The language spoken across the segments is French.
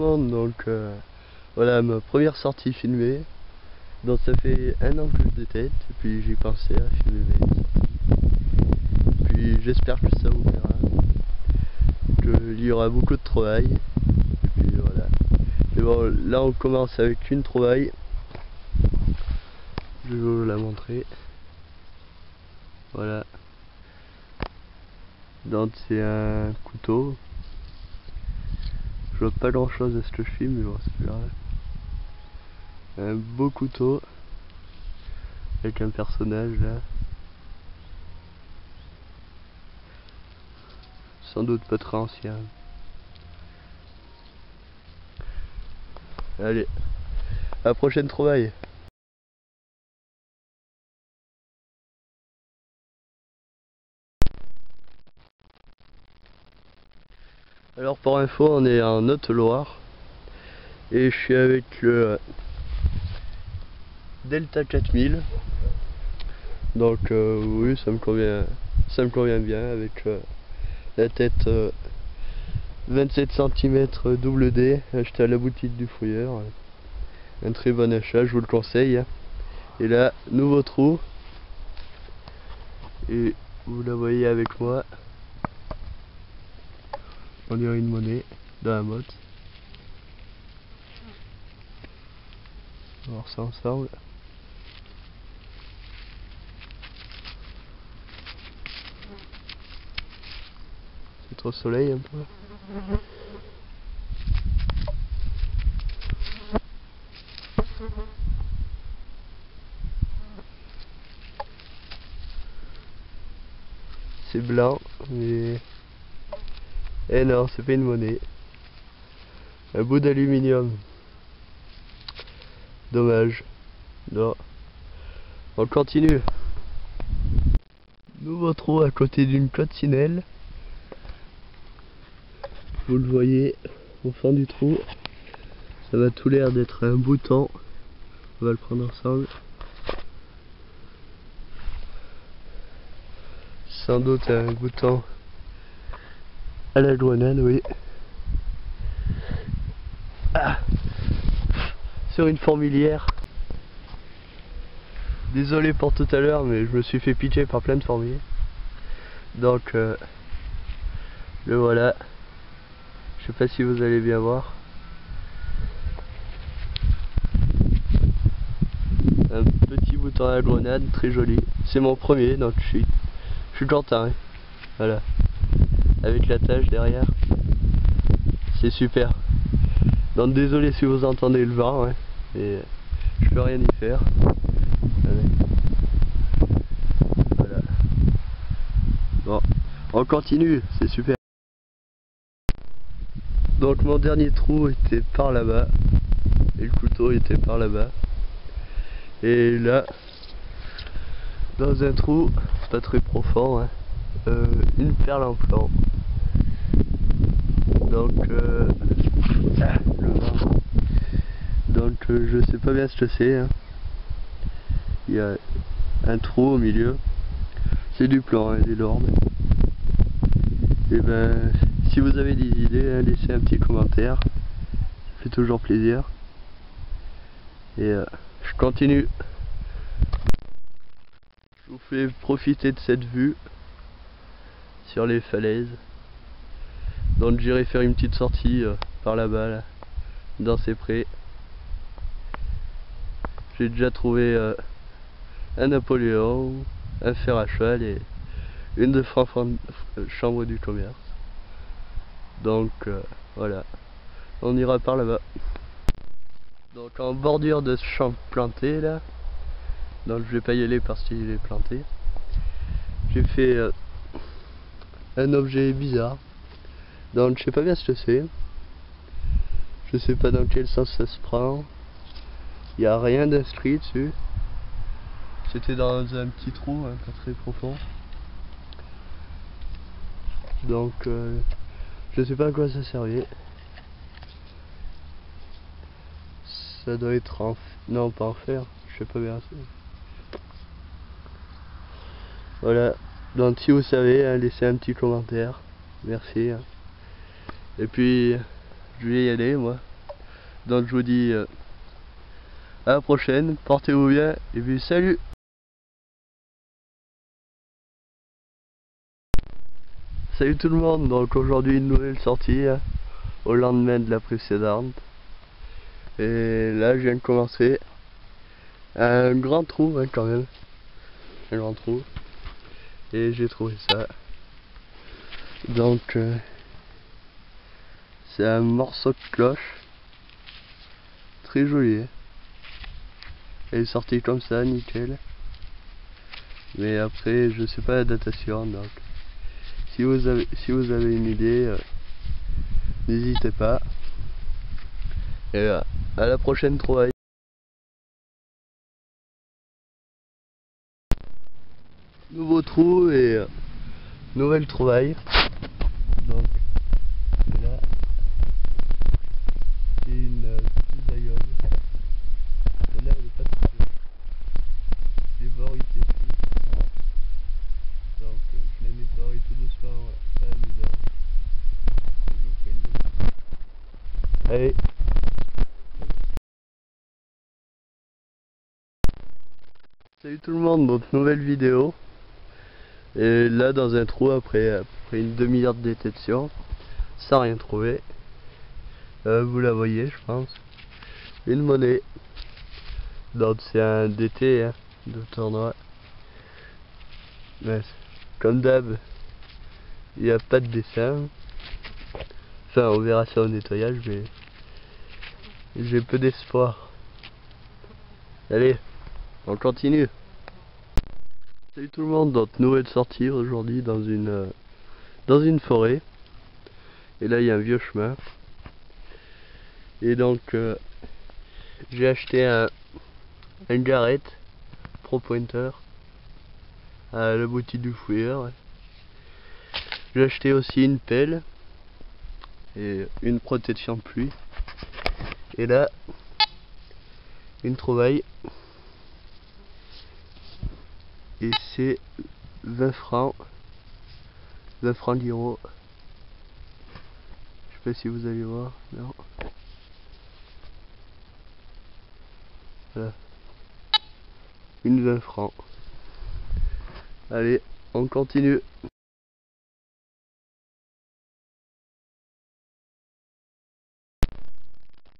monde, donc voilà ma première sortie filmée. Donc ça fait 1 an que je déteste et puis j'ai pensé à filmer mes sorties. Puis j'espère que ça vous plaira, qu'il y aura beaucoup de trouvailles. Et puis voilà. Et bon, là on commence avec une trouvaille. Je vais vous la montrer. Voilà. Donc c'est un couteau. Je vois pas grand chose à ce que je filme, mais bon c'est pas grave. Un beau couteau avec un personnage là. Sans doute pas très ancien. Allez, à la prochaine trouvaille. Alors pour info, on est en Haute-Loire et je suis avec le Delta 4000. Donc oui, ça me convient bien avec la tête 27 cm double D, acheté à la boutique du fouilleur. Un très bon achat, je vous le conseille. Et là, nouveau trou. Et vous la voyez avec moi. On dirait une monnaie dans la motte. On va voir ça ensemble. C'est trop soleil un peu. C'est blanc, mais... Eh non, c'est pas une monnaie. Un bout d'aluminium. Dommage. Non. On continue. Nouveau trou à côté d'une coccinelle. Vous le voyez au fond du trou. Ça va tout l'air d'être un bouton. On va le prendre ensemble. Sans doute un bouton à la grenade, oui. Ah, sur une fourmilière. Désolé pour tout à l'heure, mais je me suis fait pitcher par plein de fourmis. Donc le voilà. Je sais pas si vous allez bien voir. Un petit bouton à la grenade, très joli. C'est mon premier, donc je suis content. Hein. Voilà. Avec la tâche derrière. C'est super. Donc désolé si vous entendez le vent, hein, et je peux rien y faire. Voilà. Bon, on continue, c'est super. Donc mon dernier trou était par là-bas. Et le couteau était par là-bas. Et là, dans un trou, pas très profond, hein, une perle en plomb. Donc, le vent. Donc je sais pas bien ce que c'est. Hein. Il y a un trou au milieu. C'est du plomb, hein, des lordes. Et ben, si vous avez des idées, hein, laissez un petit commentaire. Ça fait toujours plaisir. Et je continue. Je vous fais profiter de cette vue sur les falaises. Donc j'irai faire une petite sortie par là-bas, là, dans ces prés. J'ai déjà trouvé un Napoléon, un fer à cheval et une de chambre du commerce. Donc voilà, on ira par là-bas. Donc en bordure de ce champ planté là, donc je vais pas y aller parce qu'il est planté. J'ai fait un objet bizarre. Donc je sais pas bien ce que c'est. Je sais pas dans quel sens ça se prend. Il n'y a rien d'inscrit dessus. C'était dans un petit trou, hein, pas très profond. Donc je sais pas à quoi ça servait. Ça doit être en... Non, pas en fer. Je sais pas bien. Voilà. Donc si vous savez, hein, laissez un petit commentaire. Merci. Hein. Et puis je vais y aller moi. Donc je vous dis à la prochaine, portez-vous bien et puis salut. Salut tout le monde, donc aujourd'hui une nouvelle sortie au lendemain de la précédente. Et là je viens de commencer un grand trou quand même. Un grand trou. Et j'ai trouvé ça. Donc c'est un morceau de cloche. Très joli. Elle est sortie comme ça, nickel. Mais après je sais pas la datation, donc si vous avez une idée, n'hésitez pas. Et à la prochaine trouvaille. Nouveau trou et nouvelle trouvaille. Donc là, c'est une cisailleuse. Et là, elle est pas toute seule. Les bords ils s'effrient. Donc je la nettoie tout doucement à la maison. Et je vous fais une bonne. Allez. Salut tout le monde, donc nouvelle vidéo. Et là dans un trou après une demi-heure de détection, sans rien trouver. Vous la voyez je pense. Une monnaie. Donc c'est un DT de tournoi. Mais comme d'hab, il n'y a pas de dessin. Enfin on verra ça au nettoyage, mais j'ai peu d'espoir. Allez, on continue. Salut tout le monde, donc nouvelle sortie aujourd'hui dans une forêt. Et là il y a un vieux chemin. Et donc j'ai acheté un garrette Pro Pointer à la boutique du fouilleur. J'ai acheté aussi une pelle et une protection de pluie. Et là une trouvaille. Et c'est 20 francs. 20 francs d'euros. Je sais pas si vous allez voir. Non. Voilà. Une 20 francs. Allez, on continue.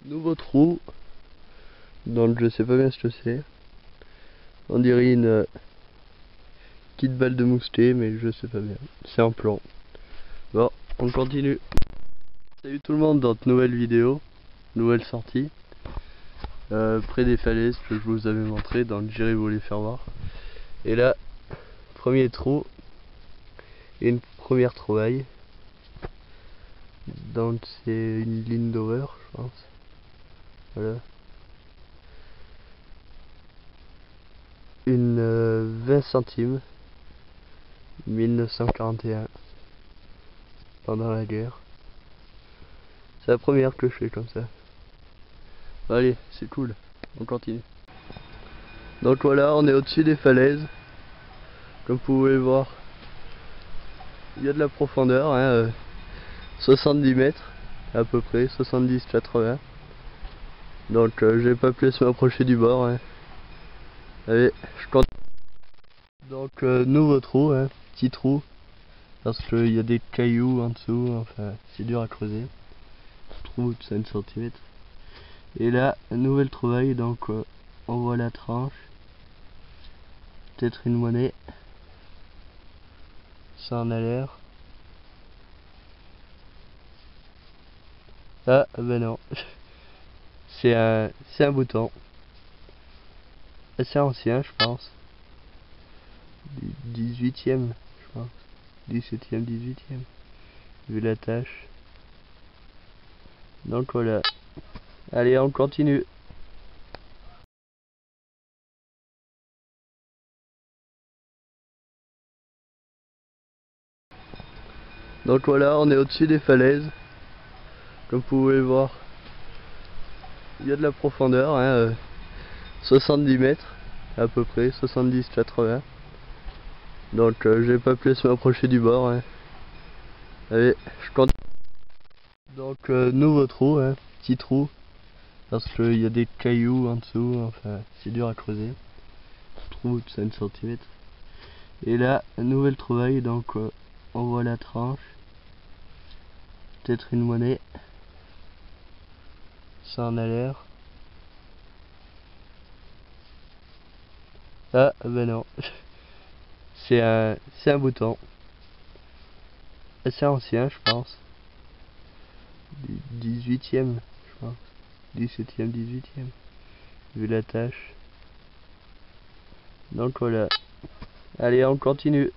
Nouveau trou. Donc je sais pas bien ce que c'est. On dirait une petite balle de mousselet, mais je sais pas bien. C'est en plomb. Bon, on continue. Salut tout le monde, dans cette nouvelle vidéo, nouvelle sortie. Près des falaises que je vous avais montré, donc j'irai vous les faire voir. Et là, premier trou, et une première trouvaille. Donc c'est une ligne d'over, je pense. Voilà. Une 20 centimes. 1941. Pendant la guerre. C'est la première que je fais comme ça. Allez, c'est cool. On continue. Donc voilà, on est au-dessus des falaises. Comme vous pouvez le voir, il y a de la profondeur, 70 mètres à peu près, 70-80. Donc j'ai pas pu se m'approcher du bord. Allez, je continue. Donc nouveau trou, petit trou, parce qu'il y a des cailloux en dessous, enfin c'est dur à creuser. Trou de 5 cm. Et là, nouvelle trouvaille, donc on voit la tranche. Peut-être une monnaie. Ça en a l'air. Ah ben non. C'est un bouton. Assez ancien je pense. Du 18e je pense. 17e, 18e. Vu la tâche. Donc voilà. Allez, on continue. Donc voilà, on est au-dessus des falaises. Comme vous pouvez le voir, il y a de la profondeur, 70 mètres à peu près, 70-80. Donc j'ai pas pu se m'approcher du bord. Allez, je continue. Donc nouveau trou, petit trou, parce qu'il y a des cailloux en dessous, enfin c'est dur à creuser. Je trouve 5 cm. Et là, nouvelle trouvaille, donc on voit la tranche. Peut-être une monnaie. Ça en a l'air. Ah ben non. C'est un bouton. Assez ancien je pense. Du 18e je pense. 17e, 18e. Vu la tâche. Donc voilà. Allez, on continue.